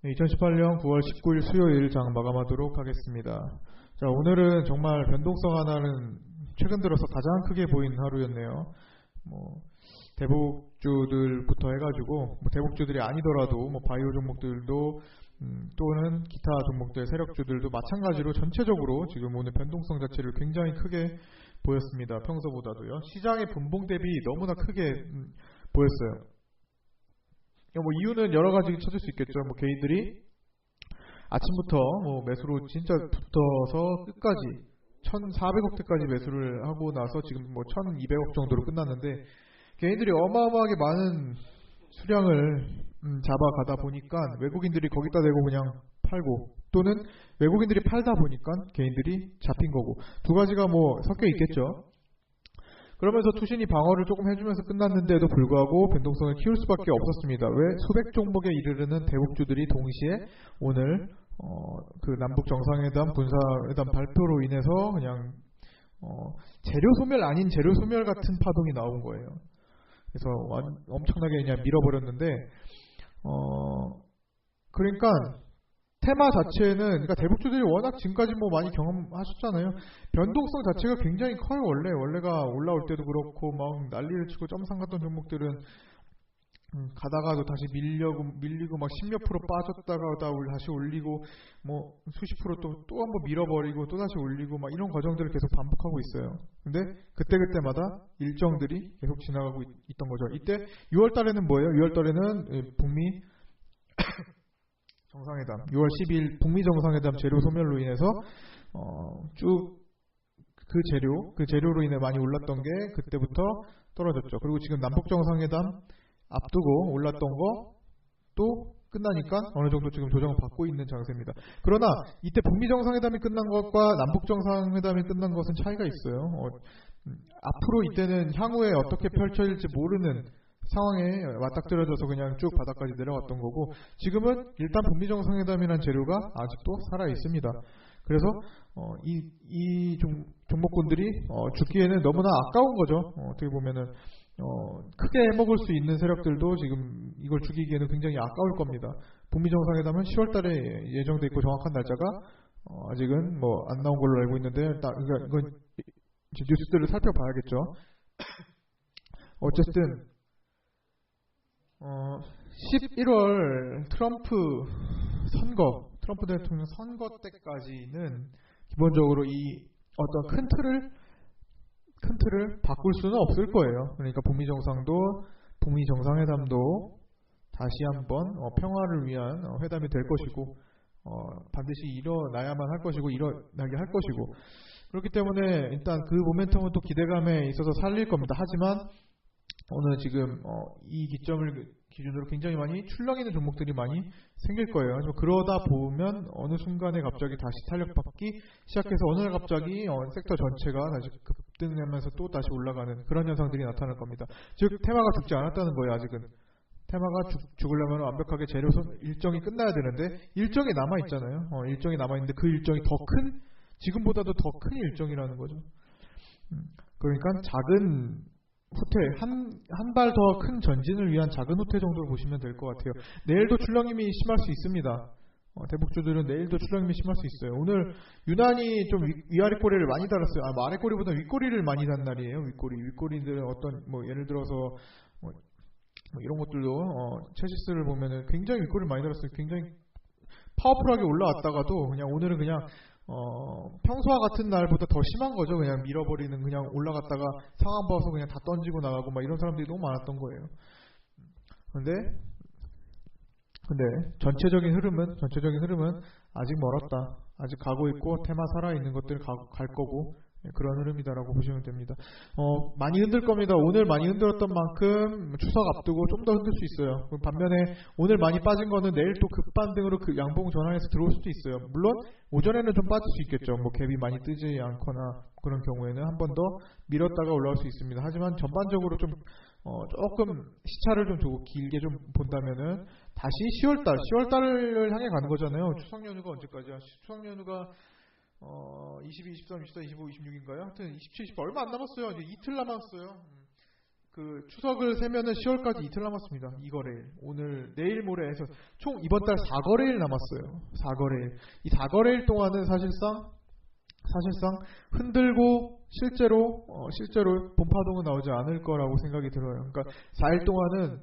2018년 9월 19일 수요일 장 마감하도록 하겠습니다. 자, 오늘은 정말 변동성 하나는 최근 들어서 가장 크게 보인 하루였네요. 대북주들부터 해가지고 대북주들이 아니더라도 바이오 종목들도 또는 기타 종목들 세력주들도 마찬가지로 전체적으로 지금 오늘 변동성 자체를 굉장히 크게 보였습니다. 평소보다도요. 시장의 분봉 대비 너무나 크게 보였어요. 이유는 여러 가지 찾을 수 있겠죠. 개인들이 아침부터 매수로 진짜 붙어서 끝까지 1,400억대까지 매수를 하고 나서 지금 1,200억 정도로 끝났는데, 개인들이 어마어마하게 많은 수량을 잡아가다 보니까 외국인들이 거기다 대고 그냥 팔고, 또는 외국인들이 팔다 보니까 개인들이 잡힌 거고, 두 가지가 섞여 있겠죠. 그러면서 투신이 방어를 조금 해주면서 끝났는데도 불구하고 변동성을 키울 수밖에 없었습니다. 왜? 수백 종목에 이르르는 대북주들이 동시에 오늘 그 남북 정상회담, 군사회담 발표로 인해서 그냥 재료 소멸 아닌 재료 소멸 같은 파동이 나온 거예요. 그래서 엄청나게 그냥 밀어버렸는데, 그러니까 테마 자체는, 그러니까 대북주들이 워낙 지금까지 많이 경험하셨잖아요. 변동성 자체가 굉장히 커요. 원래가 올라올 때도 그렇고 막 난리를 치고 점상 갔던 종목들은 가다가도 다시 밀리고 막 10몇 프로 빠졌다가 다시 올리고 수십 프로 또 한 번 밀어버리고 또 다시 올리고 막 이런 과정들을 계속 반복하고 있어요. 근데 그때마다 일정들이 계속 지나가고 있던 거죠. 이때 6월 달에는 뭐예요? 6월 달에는 북미 정상회담, 6월 10일 북미 정상회담 재료 소멸로 인해서 쭉 그 재료로 인해 많이 올랐던 게 그때부터 떨어졌죠. 그리고 지금 남북 정상회담 앞두고 올랐던 거 또 끝나니까 어느 정도 지금 조정을 받고 있는 장세입니다. 그러나 이때 북미 정상회담이 끝난 것과 남북 정상회담이 끝난 것은 차이가 있어요. 앞으로 이때는 향후에 어떻게 펼쳐질지 모르는 상황에 맞닥뜨려져서 그냥 쭉 바닥까지 내려왔던 거고, 지금은 일단 북미 정상회담이라는 재료가 아직도 살아 있습니다. 그래서 이 종목군들이 죽기에는 너무나 아까운 거죠. 어떻게 보면은 크게 해먹을 수 있는 세력들도 지금 이걸 죽이기에는 굉장히 아까울 겁니다. 북미 정상회담은 10월달에 예정돼 있고 정확한 날짜가 아직은 안 나온 걸로 알고 있는데, 이건 뉴스들을 살펴봐야겠죠. 어쨌든 11월 트럼프 대통령 선거 때까지는 기본적으로 이 어떤 큰 틀을 바꿀 수는 없을 거예요. 그러니까 북미 정상회담도 다시 한번 평화를 위한 회담이 될 것이고, 반드시 일어나야만 할 것이고, 일어나게 할 것이고, 그렇기 때문에 일단 그 모멘텀은 또 기대감에 있어서 살릴 겁니다. 하지만 오늘 지금 이 기점을 기준으로 굉장히 많이 출렁이는 종목들이 많이 생길 거예요. 그러다 보면 어느 순간에 갑자기 다시 탄력받기 시작해서 어느 날 갑자기 섹터 전체가 다시 급등하면서 또 다시 올라가는 그런 현상들이 나타날 겁니다. 즉 테마가 죽지 않았다는 거예요. 아직은 테마가 죽으려면 완벽하게 재료 일정이 끝나야 되는데 일정이 남아 있잖아요. 일정이 남아 있는데 그 일정이 더 큰, 지금보다도 더 큰 일정이라는 거죠. 그러니까 작은 후퇴, 한 발 더 큰 전진을 위한 작은 후퇴 정도로 보시면 될 것 같아요. 내일도 출렁임이 심할 수 있습니다. 대북주들은 내일도 출렁임이 심할 수 있어요. 오늘 유난히 좀 위아래 꼬리를 많이 달았어요. 아래 꼬리보다 윗꼬리를 많이 단 날이에요. 윗꼬리들은 어떤 예를 들어서 이런 것들도 체시스를 보면은 굉장히 윗꼬리를 많이 달았어요. 굉장히 파워풀하게 올라왔다가도 그냥 오늘은 그냥 평소와 같은 날보다 더 심한 거죠. 그냥 밀어버리는, 그냥 올라갔다가 상황 봐서 그냥 다 던지고 나가고 막 이런 사람들이 너무 많았던 거예요. 근데 전체적인 흐름은 아직 멀었다. 아직 가고 있고 테마 살아있는 것들 갈 거고, 그런 흐름이다라고 보시면 됩니다. 많이 흔들 겁니다. 오늘 많이 흔들었던 만큼 추석 앞두고 좀 더 흔들 수 있어요. 반면에 오늘 많이 빠진 거는 내일 또 급반등으로 그 양봉 전환해서 들어올 수도 있어요. 물론 오전에는 좀 빠질 수 있겠죠. 갭이 많이 뜨지 않거나 그런 경우에는 한 번 더 밀었다가 올라올 수 있습니다. 하지만 전반적으로 좀 조금 시차를 좀 두고 길게 좀 본다면은 다시 10월달을 향해 가는 거잖아요. 추석 연휴가 언제까지야? 추석 연휴가 22, 23, 24, 25, 26인가요? 하여튼 27, 28 얼마 안 남았어요. 이제 이틀 남았어요. 그 추석을 세면은 10월까지 이틀 남았습니다. 2거래일. 오늘 내일 모레 해서 총 이번 달 4거래일 남았어요. 4거래일. 이 4거래일 동안은 사실상 흔들고 실제로 본파동은 나오지 않을 거라고 생각이 들어요. 그러니까 4일 동안은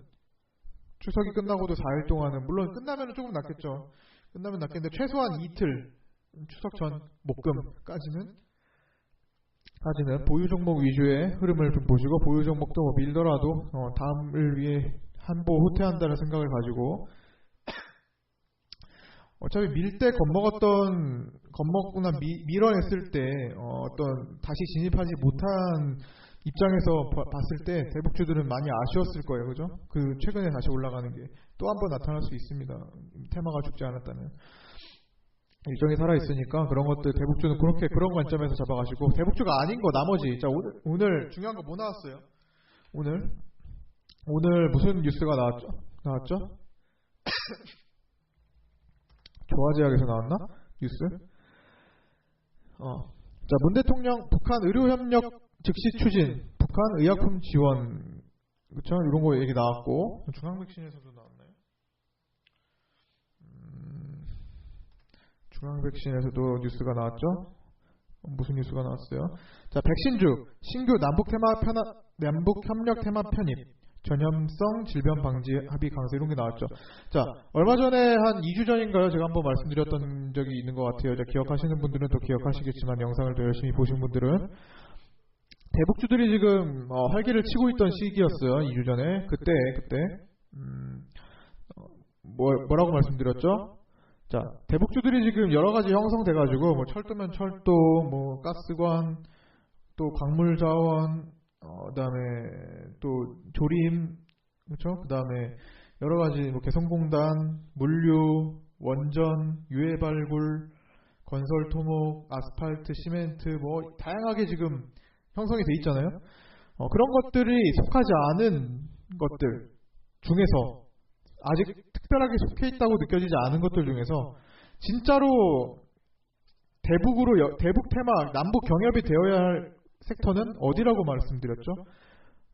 추석이 끝나고도 4일 동안은 물론 끝나면은 조금 낫겠죠. 끝나면 낫겠는데 최소한 이틀 추석 전 목금까지는 보유 종목 위주의 흐름을 좀 보시고 보유 종목도 뭐 밀더라도 다음을 위해 한보 후퇴한다는 생각을 가지고 어차피 밀 때 겁먹거나 밀어냈을 때 어떤 다시 진입하지 못한 입장에서 봤을 때 대북주들은 많이 아쉬웠을 거예요, 그죠? 그 최근에 다시 올라가는 게 또 한 번 나타날 수 있습니다. 테마가 죽지 않았다면. 일정이 살아있으니까 그런 것들 대북주는 그런 관점에서 잡아가시고 대북주가 아닌 거 나머지 자 오늘 중요한 거 뭐 나왔어요? 오늘 무슨 뉴스가 나왔죠? 조화제약에서 나왔나? 뉴스? 자, 문 대통령 북한 의료협력 즉시 추진, 북한 의약품 지원, 그쵸? 이런 거 얘기 나왔고 중앙백신에서도 나왔나요? 중앙백신에서도 뉴스가 나왔죠? 무슨 뉴스가 나왔어요? 자, 백신주 신규 남북협력 테마 편입, 전염성 질병 방지 합의 강세 이런 게 나왔죠. 자, 얼마 전에 한 2주 전인가요? 제가 한번 말씀드렸던 적이 있는 것 같아요. 기억하시는 분들은 또 기억하시겠지만 영상을 더 열심히 보신 분들은 대북주들이 지금 활기를 치고 있던 시기였어요. 2주 전에 그때 뭐라고 말씀드렸죠? 자, 대북주들이 지금 여러 가지 형성돼가지고 뭐 철도면 철도, 뭐 가스관, 또 광물 자원, 그다음에 또 조림, 그렇죠? 그다음에 여러 가지 뭐 개성공단, 물류, 원전, 유해 발굴, 건설 토목, 아스팔트, 시멘트 뭐 다양하게 지금 형성이 돼 있잖아요. 그런 것들이 속하지 않은 것들 중에서 아직 특별하게 속해 있다고 느껴지지 않은 것들 중에서 진짜로 대북 테마, 남북 경협이 되어야 할 섹터는 어디라고 말씀드렸죠?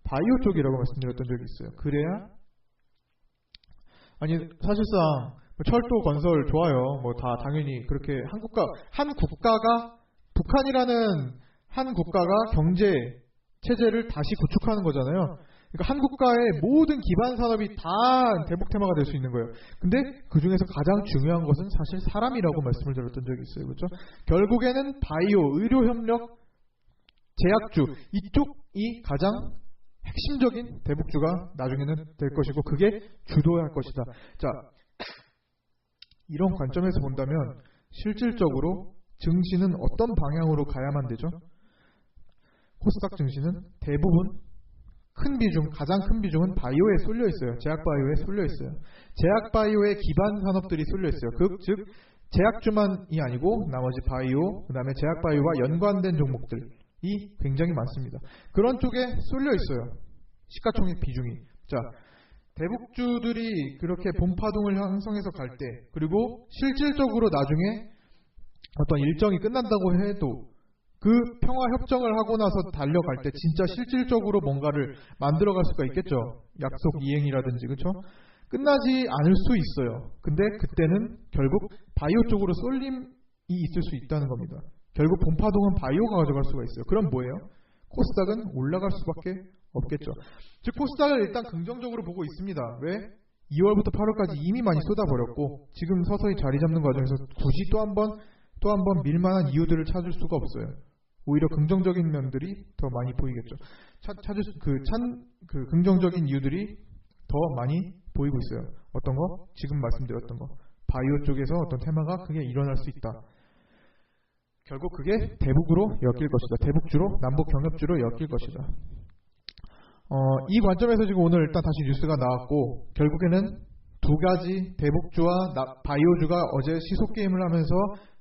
바이오 쪽이라고 말씀드렸던 적이 있어요. 그래야 아니 사실상 철도 건설 좋아요. 뭐 다 당연히 그렇게 북한이라는 한 국가가 경제 체제를 다시 구축하는 거잖아요. 그러니까 한 국가의 모든 기반 산업이 다 대북 테마가 될 수 있는 거예요. 근데 그 중에서 가장 중요한 것은 사실 사람이라고 말씀을 드렸던 적이 있어요. 그렇죠? 결국에는 바이오, 의료협력, 제약주 이쪽이 가장 핵심적인 대북주가 나중에는 될 것이고 그게 주도할 것이다. 자, 이런 관점에서 본다면 실질적으로 증시는 어떤 방향으로 가야만 되죠? 코스닥 증시는 대부분 가장 큰 비중은 바이오에 쏠려 있어요. 제약 바이오에 쏠려 있어요. 제약 바이오의 기반 산업들이 쏠려 있어요. 즉 제약주만이 아니고 나머지 바이오, 그다음에 제약 바이오와 연관된 종목들이 굉장히 많습니다. 그런 쪽에 쏠려 있어요. 시가총액 비중이. 자, 대북주들이 그렇게 본파동을 형성해서 갈 때, 그리고 실질적으로 나중에 어떤 일정이 끝난다고 해도 그 평화 협정을 하고 나서 달려갈 때 진짜 실질적으로 뭔가를 만들어갈 수가 있겠죠. 약속 이행이라든지, 그렇죠? 끝나지 않을 수 있어요. 근데 그때는 결국 바이오 쪽으로 쏠림이 있을 수 있다는 겁니다. 결국 본파동은 바이오가 가져갈 수가 있어요. 그럼 뭐예요? 코스닥은 올라갈 수밖에 없겠죠. 즉 코스닥을 일단 긍정적으로 보고 있습니다. 왜? 2월부터 8월까지 이미 많이 쏟아버렸고 지금 서서히 자리 잡는 과정에서 굳이 또 한 번 밀만한 이유들을 찾을 수가 없어요. 오히려 긍정적인 면들이 더 많이 보이겠죠. 긍정적인 이유들이 더 많이 보이고 있어요. 어떤 거? 지금 말씀드렸던 거. 바이오 쪽에서 어떤 테마가 크게 일어날 수 있다. 결국 그게 대북으로 엮일 것이다. 대북주로, 남북 경협주로 엮일 것이다. 이 관점에서 지금 오늘 일단 다시 뉴스가 나왔고 결국에는 두 가지 대북주와 바이오주가 어제 시소게임을 하면서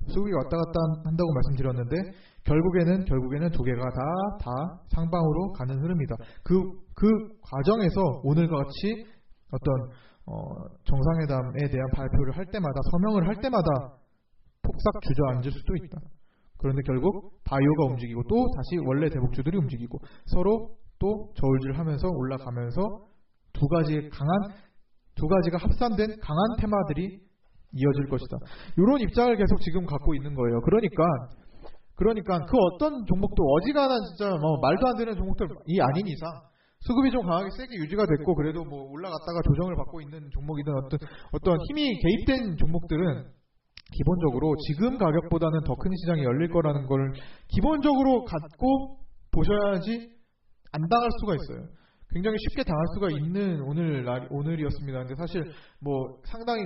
수급이 왔다 갔다 한다고 말씀드렸는데 결국에는 두 개가 다 상방으로 가는 흐름이다. 그 과정에서 오늘과 같이 어떤 정상회담에 대한 발표를 할 때마다 서명을 할 때마다 폭삭 주저앉을 수도 있다. 그런데 결국 바이오가 움직이고 또 다시 원래 대북주들이 움직이고 서로 또 저울질하면서 올라가면서 두 가지가 합산된 강한 테마들이 이어질 것이다. 이런 입장을 계속 지금 갖고 있는 거예요. 그러니까 그 어떤 종목도 어지간한 진짜 말도 안 되는 종목들이 아닌 이상 수급이 좀 강하게 세게 유지가 됐고 그래도 뭐 올라갔다가 조정을 받고 있는 종목이든 어떤 힘이 개입된 종목들은 기본적으로 지금 가격보다는 더 큰 시장이 열릴 거라는 걸 기본적으로 갖고 보셔야지 안 당할 수가 있어요. 굉장히 쉽게 당할 수가 있는 오늘이었습니다. 근데 사실 뭐 상당히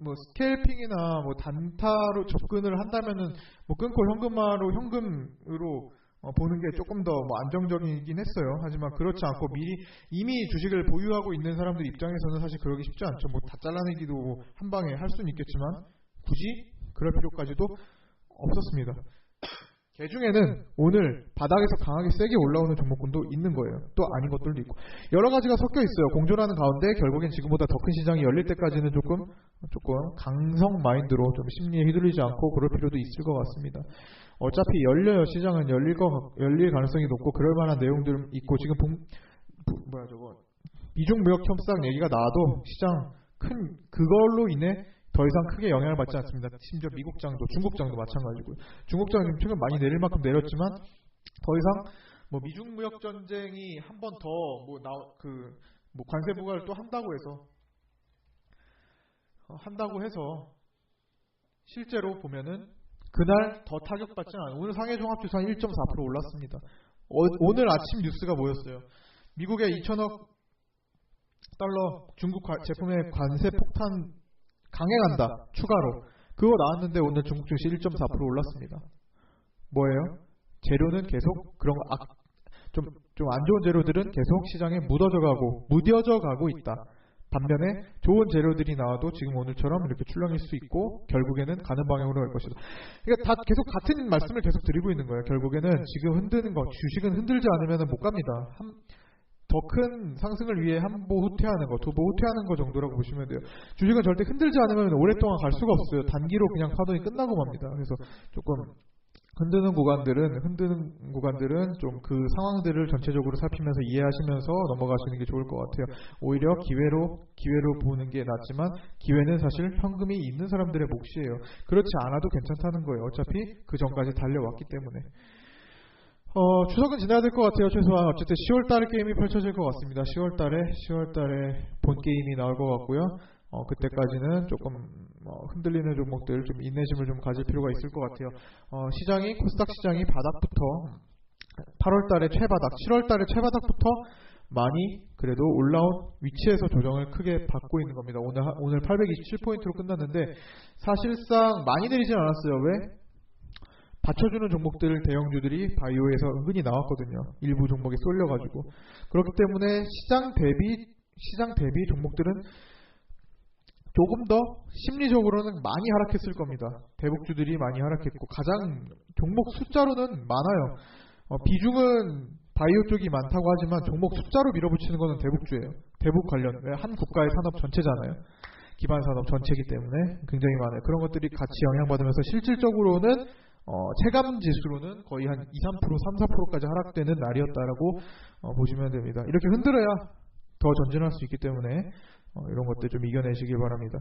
뭐 스캘핑이나 뭐 단타로 접근을 한다면은 뭐 끊고 현금으로 보는 게 조금 더 뭐 안정적이긴 했어요. 하지만 그렇지 않고 이미 주식을 보유하고 있는 사람들 입장에서는 사실 그러기 쉽지 않죠. 뭐 다 잘라내기도 한 방에 할 수는 있겠지만 굳이 그럴 필요까지도 없었습니다. 그 중에는 오늘 바닥에서 강하게 세게 올라오는 종목군도 있는 거예요. 또 아닌 것들도 있고 여러 가지가 섞여 있어요. 공존하는 가운데 결국엔 지금보다 더 큰 시장이 열릴 때까지는 조금 강성 마인드로 좀 심리에 휘둘리지 않고 그럴 필요도 있을 것 같습니다. 어차피 열려요. 시장은 열릴 가능성이 높고 그럴 만한 내용들 있고 지금 미중 무역 협상 얘기가 나와도 시장 그걸로 인해 더 이상 크게 영향을 받지 않습니다. 심지어 미국장도 중국장도 마찬가지고요. 중국장은 지금 최근 많이 내릴 만큼 내렸지만 더 이상 뭐 미중 무역 전쟁이 한 번 더 관세 부과를 또 한다고 해서 실제로 보면은 그날 더 타격받지는 않아요. 오늘 상해 종합지수 한 1.4% 올랐습니다. 오늘 아침 뉴스가 뭐였어요? 미국의 2천억 달러 중국 제품의 관세 폭탄 강행한다. 추가로. 그거 나왔는데 오늘 중국 증시 1.4% 올랐습니다. 뭐예요? 재료는 계속 그런 좀 안 좋은 재료들은 계속 시장에 무뎌져 가고 있다. 반면에 좋은 재료들이 나와도 지금 오늘처럼 이렇게 출렁일 수 있고 결국에는 가는 방향으로 갈 것이다. 그러니까 다 계속 같은 말씀을 계속 드리고 있는 거예요. 결국에는 지금 흔드는 거, 주식은 흔들지 않으면 못 갑니다. 더 큰 상승을 위해 한보 후퇴하는 거, 두보 후퇴하는 거 정도라고 보시면 돼요. 주식은 절대 흔들지 않으면 오랫동안 갈 수가 없어요. 단기로 그냥 파동이 끝나고 맙니다. 그래서 조금 흔드는 구간들은 좀 그 상황들을 전체적으로 살피면서 이해하시면서 넘어가시는 게 좋을 것 같아요. 오히려 기회로 보는 게 낫지만 기회는 사실 현금이 있는 사람들의 몫이에요. 그렇지 않아도 괜찮다는 거예요. 어차피 그 전까지 달려왔기 때문에. 추석은 지나야 될 것 같아요. 최소한 어쨌든 10월달에 게임이 펼쳐질 것 같습니다. 10월달에 본 게임이 나올 것 같고요. 그때까지는 조금 흔들리는 종목들 좀 인내심을 좀 가질 필요가 있을 것 같아요. 코스닥 시장이 바닥부터 8월달에 최바닥, 7월달에 최바닥부터 많이 그래도 올라온 위치에서 조정을 크게 받고 있는 겁니다. 오늘 827포인트로 끝났는데 사실상 많이 내리진 않았어요. 왜? 받쳐주는 종목들 대형주들이 바이오에서 은근히 나왔거든요. 일부 종목이 쏠려가지고. 그렇기 때문에 시장 대비 종목들은 조금 더 심리적으로는 많이 하락했을 겁니다. 대북주들이 많이 하락했고 가장 종목 숫자로는 많아요. 비중은 바이오 쪽이 많다고 하지만 종목 숫자로 밀어붙이는 것은 대북주예요. 대북 관련 한 국가의 산업 전체잖아요. 기반 산업 전체이기 때문에 굉장히 많아요. 그런 것들이 같이 영향받으면서 실질적으로는 체감 지수로는 거의 한 2, 3%, 3, 4%까지 하락되는 날이었다라고 보시면 됩니다. 이렇게 흔들어야 더 전진할 수 있기 때문에 이런 것들 좀 이겨내시길 바랍니다.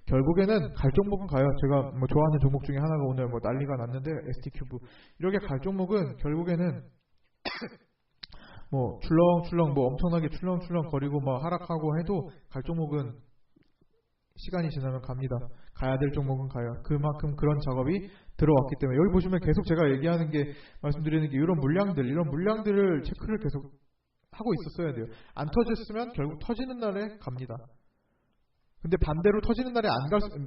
결국에는 갈 종목은 가요. 제가 뭐 좋아하는 종목 중에 하나가 오늘 뭐 난리가 났는데 ST큐브 이렇게 갈 종목은 결국에는 뭐 출렁출렁 뭐 엄청나게 출렁출렁 거리고 막 하락하고 해도 갈 종목은 시간이 지나면 갑니다. 가야 될 종목은 가요. 그만큼 그런 작업이 들어왔기 때문에 여기 보시면 계속 제가 말씀드리는 게 이런 물량들을 체크를 계속 하고 있었어야 돼요. 안 터졌으면 결국 터지는 날에 갑니다. 근데 반대로 터지는 날에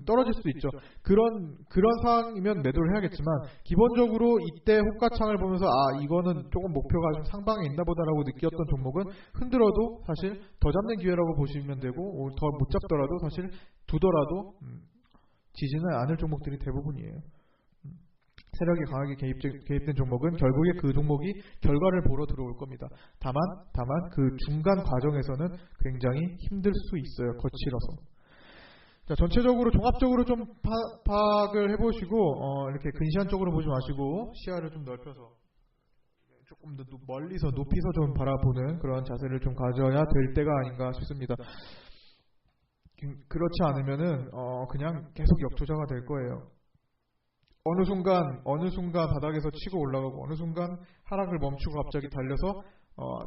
떨어질 수도 있죠. 그런 상황이면 매도를 해야겠지만 기본적으로 이때 호가창을 보면서 이거는 조금 목표가 좀 상방에 있나 보다라고 느꼈던 종목은 흔들어도 사실 더 잡는 기회라고 보시면 되고 더 못 잡더라도 사실 두더라도 지지는 않을 종목들이 대부분이에요. 세력이 강하게 개입된 종목은 결국에 그 종목이 결과를 보러 들어올 겁니다. 다만 그 중간 과정에서는 굉장히 힘들 수 있어요. 거칠어서. 자, 전체적으로 종합적으로 좀 파악을 해보시고 이렇게 근시안적으로 보지 마시고 시야를 좀 넓혀서 조금 더 멀리서 높이서 좀 바라보는 그런 자세를 좀 가져야 될 때가 아닌가 싶습니다. 그렇지 않으면은 그냥 계속 역투자가 될 거예요. 어느 순간 바닥에서 치고 올라가고 어느 순간 하락을 멈추고 갑자기 달려서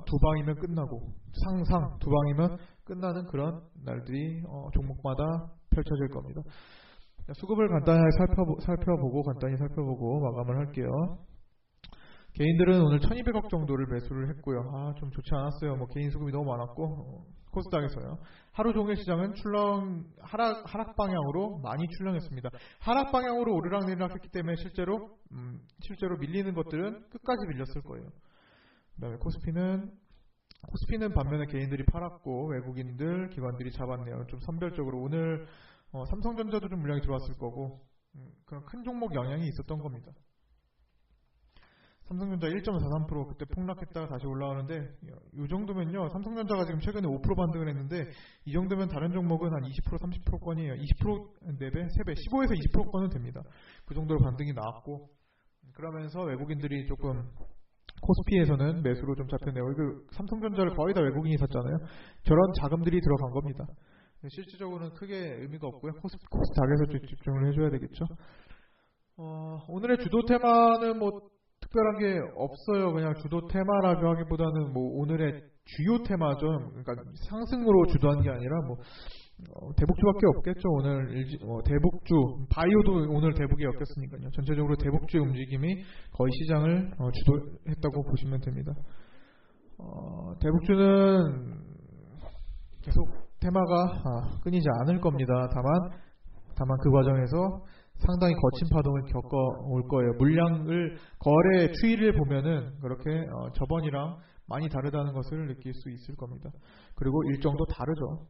두 방이면 끝나고 상상 두 방이면 끝나는 그런 날들이 종목마다 펼쳐질 겁니다. 수급을 간단히 살펴보고 마감을 할게요. 개인들은 오늘 1200억 정도를 매수를 했고요. 좀 좋지 않았어요. 개인 수급이 너무 많았고 코스닥에서요. 하루 종일 시장은 하락 방향으로 많이 출렁했습니다. 하락 방향으로 오르락내리락 했기 때문에 실제로 밀리는 것들은 끝까지 밀렸을 거예요. 그다음에 코스피는 반면에 개인들이 팔았고 외국인들, 기관들이 잡았네요. 좀 선별적으로 오늘 삼성전자도 좀 물량이 들어왔을 거고 그런 큰 종목 영향이 있었던 겁니다. 삼성전자 1.43% 그때 폭락했다가 다시 올라가는데 이 정도면요. 삼성전자가 지금 최근에 5% 반등을 했는데 이 정도면 다른 종목은 한 20% 30%권이에요. 20% 4배, 3배, 15에서 20%권은 됩니다. 그 정도로 반등이 나왔고 그러면서 외국인들이 조금 코스피에서는 매수로 좀 잡혔네요. 삼성전자를 거의 다 외국인이 샀잖아요. 저런 자금들이 들어간 겁니다. 실질적으로는 크게 의미가 없고요. 코스닥에서 집중을 해줘야 되겠죠. 오늘의 주도 테마는 특별한 게 없어요. 그냥 주도 테마라고 하기보다는 오늘의 주요 테마죠. 그러니까 상승으로 주도한 게 아니라 대북주밖에 없겠죠. 오늘 대북주 바이오도 오늘 대북이 엮였으니까요. 전체적으로 대북주의 움직임이 거의 시장을 주도했다고 보시면 됩니다. 대북주는 계속 테마가 끊이지 않을 겁니다. 다만 그 과정에서 상당히 거친 파동을 겪어올 거예요. 물량을 거래 추이를 보면은 그렇게 저번이랑 많이 다르다는 것을 느낄 수 있을 겁니다. 그리고 일정도 다르죠.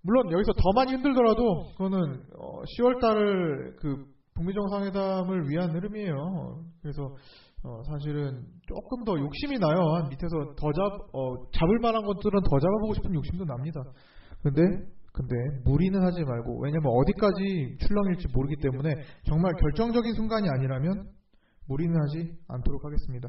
물론 여기서 더 많이 흔들더라도 그거는 10월달 그 북미 정상회담을 위한 흐름이에요. 그래서 사실은 조금 더 욕심이 나요. 한 밑에서 더 잡을 만한 것들은 더 잡아보고 싶은 욕심도 납니다. 근데 무리는 하지 말고, 왜냐면 어디까지 출렁일지 모르기 때문에 정말 결정적인 순간이 아니라면 무리는 하지 않도록 하겠습니다.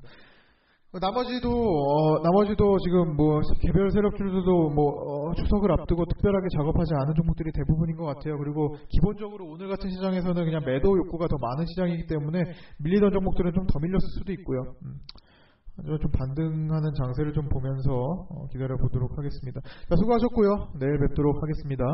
나머지도 지금 개별 세력주들도 추석을 앞두고 특별하게 작업하지 않은 종목들이 대부분인 것 같아요. 그리고 기본적으로 오늘 같은 시장에서는 그냥 매도 욕구가 더 많은 시장이기 때문에 밀리던 종목들은 좀 더 밀렸을 수도 있고요. 좀 반등하는 장세를 좀 보면서 기다려 보도록 하겠습니다. 자, 수고하셨고요. 내일 뵙도록 하겠습니다.